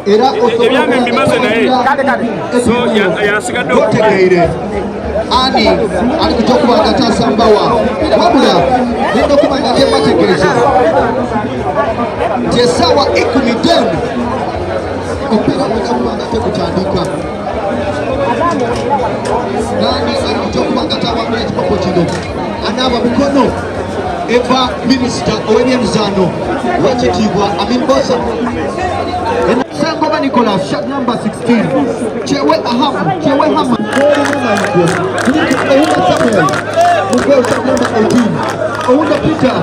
era osobola mbimaze naye so yasigadde okutegeere ani ali kujja atasambawa wabula nenda okumanya kyembategeeza nti essaawa 10 omupiira gwonna kubanga tegutandika nani ali kujja okubanga atawangula ekikopo kino anaaba mukono eva minisita ow'ebyemizaano wekitiibwa Amin Bosa Sangoma Nicholas, shot number 16. Chewe Aham, Chewe Hama. Ounda Samuel, Mugweo, shot number 18. Ounda Peter,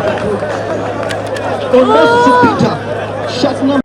Ounda Peter, shot number.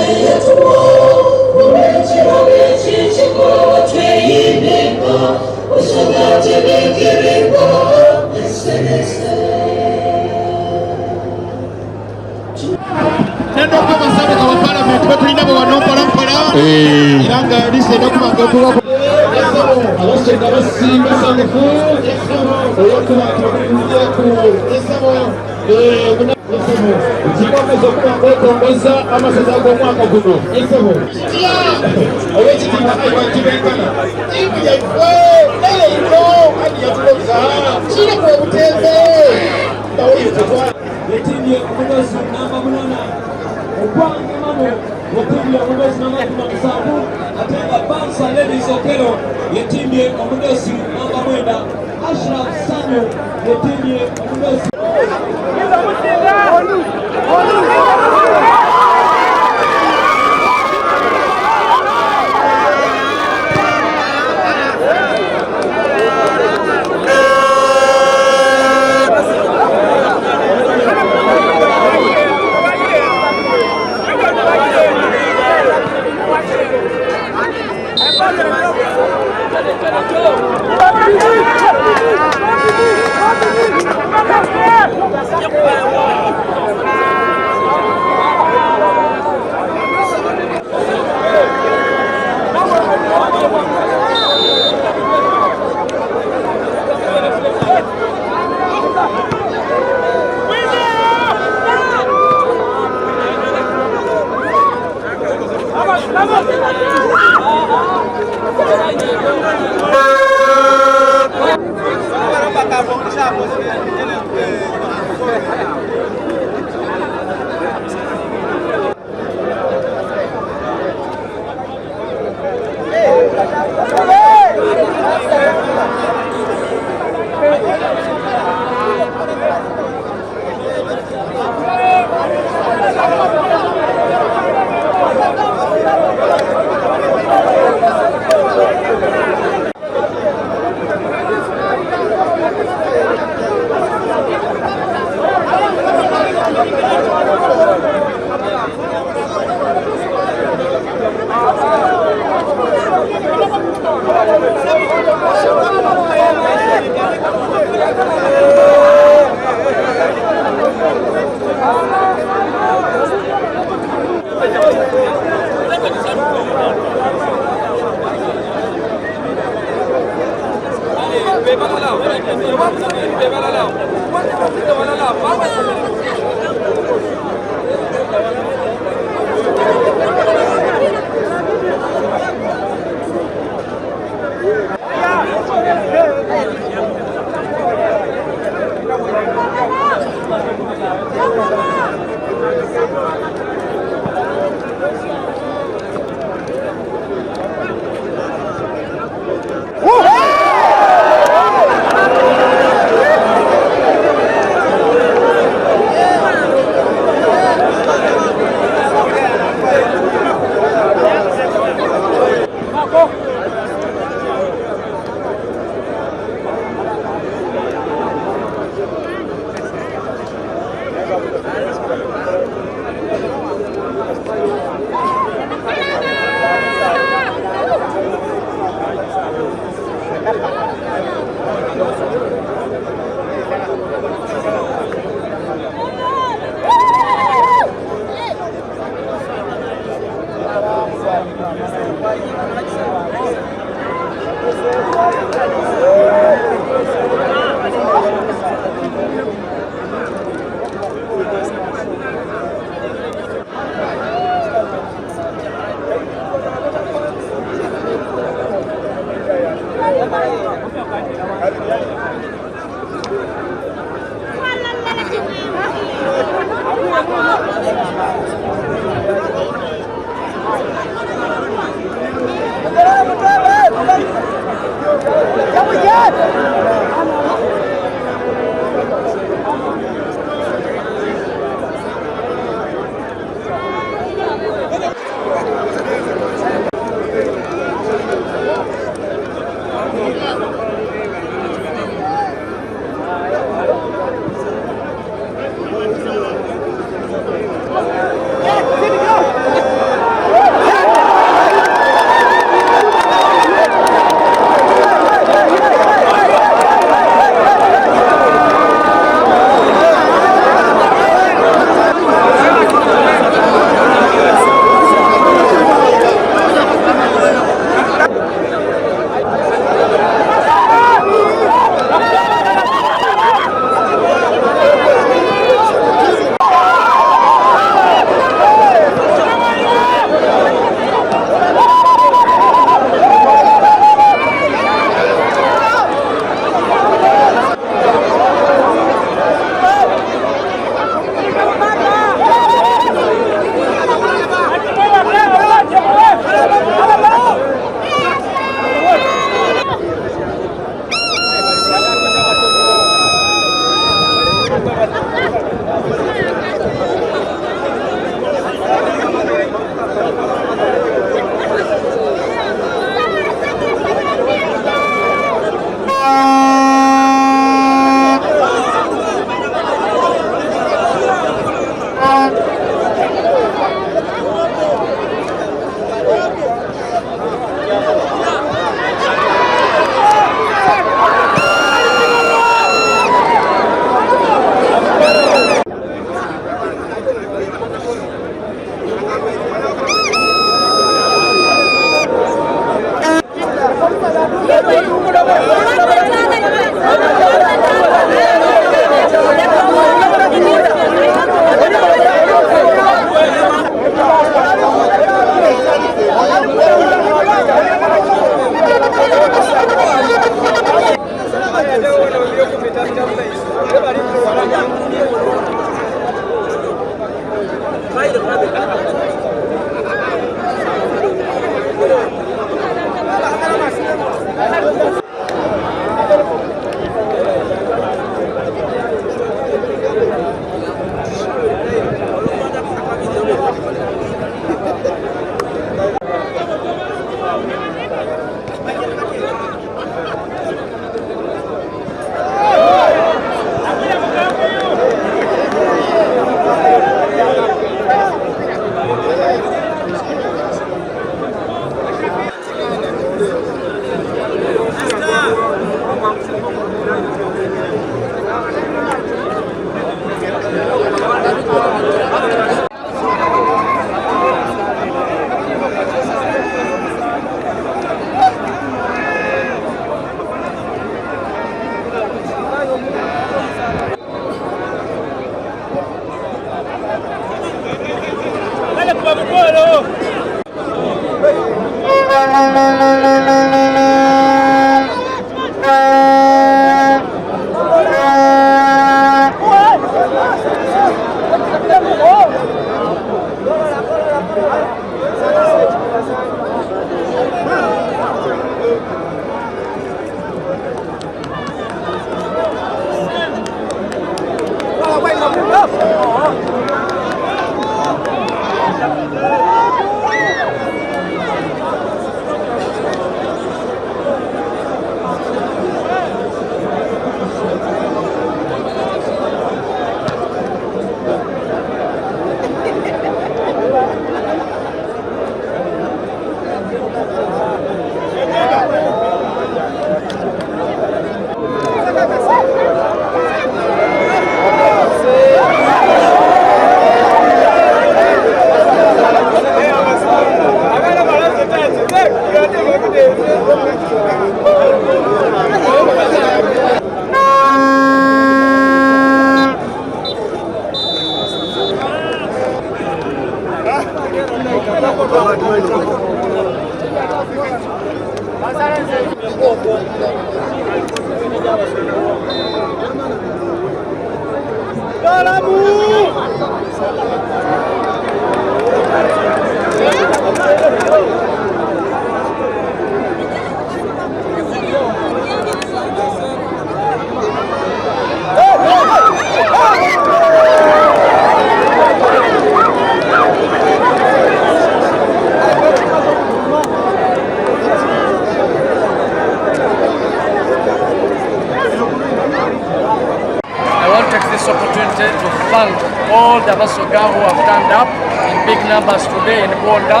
thank all the Busoga who have turned up in big numbers today in Bwondha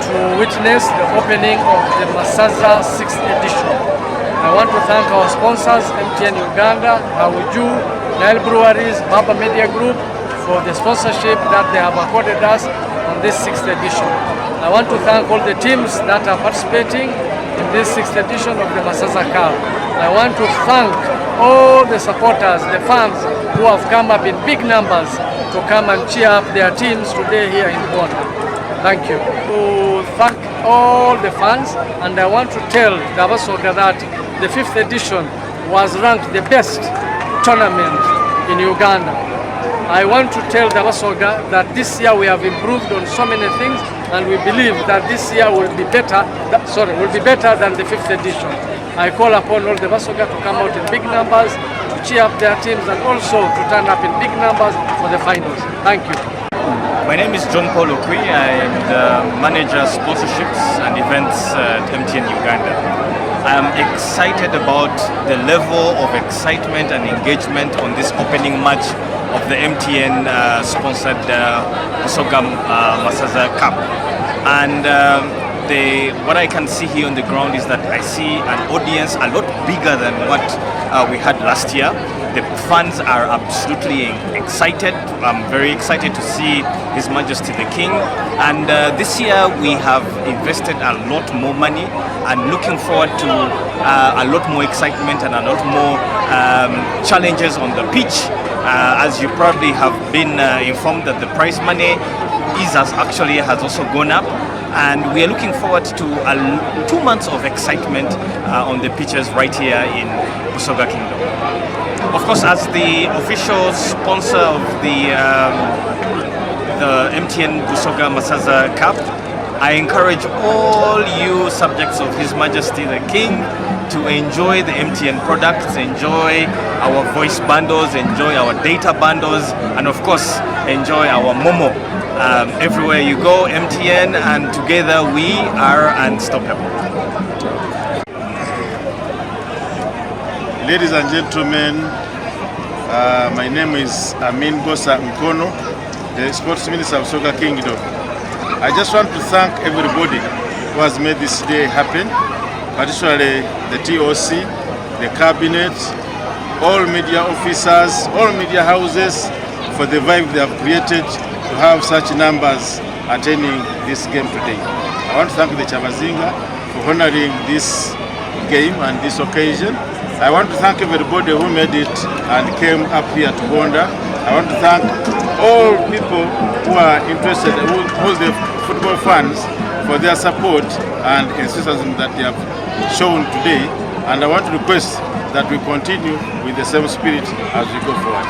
to witness the opening of the Masaza 6th edition. I want to thank our sponsors, MTN Uganda, Mayuge, Nile Breweries, Baba Media Group, for the sponsorship that they have accorded us on this 6th edition. I want to thank all the teams that are participating in this 6th edition of the Masaza Cup. I want to thank all the supporters, the fans who have come up in big numbers to come and cheer up their teams today here in Bwondha. Thank you. To thank all the fans, and I want to tell the Busoga that the 5th edition was ranked the best tournament in Uganda. I want to tell the Busoga that this year we have improved on so many things, and we believe that this year will be better than the 5th edition. I call upon all the Busoga to come out in big numbers, to cheer up their teams, and also to turn up in big numbers for the finals. Thank you. My name is John Paul Okwi. I am the manager sponsorships and events at MTN Uganda. I am excited about the level of excitement and engagement on this opening match of the MTN sponsored Busoga Masaza Cup. And what I can see here on the ground is that I see an audience a lot bigger than what we had last year. The fans are absolutely excited. I'm very excited to see His Majesty the King. And this year we have invested a lot more money and looking forward to a lot more excitement and a lot more challenges on the pitch. As you probably have been informed that the prize money has also gone up. and we are looking forward to 2 months of excitement on the pitches right here in Busoga Kingdom. Of course, as the official sponsor of the MTN Busoga Masaza Cup, I encourage all you subjects of His Majesty the King to enjoy the MTN products, enjoy our voice bundles, enjoy our data bundles, and of course, enjoy our Momo. Everywhere you go, MTN, and together we are unstoppable. Ladies and gentlemen, my name is Amin Bosa Nkono, the Sports Minister of Busoga Kingdom. I just want to thank everybody who has made this day happen, particularly the TOC, the Cabinet, all media officers, all media houses, for the vibe they have created to have such numbers attending this game today. I want to thank the Kyabazinga for honoring this game and this occasion. I want to thank everybody who made it and came up here to Bwondha. I want to thank all people who are interested, who's the football fans, for their support and enthusiasm that they have shown today. And I want to request that we continue with the same spirit as we go forward.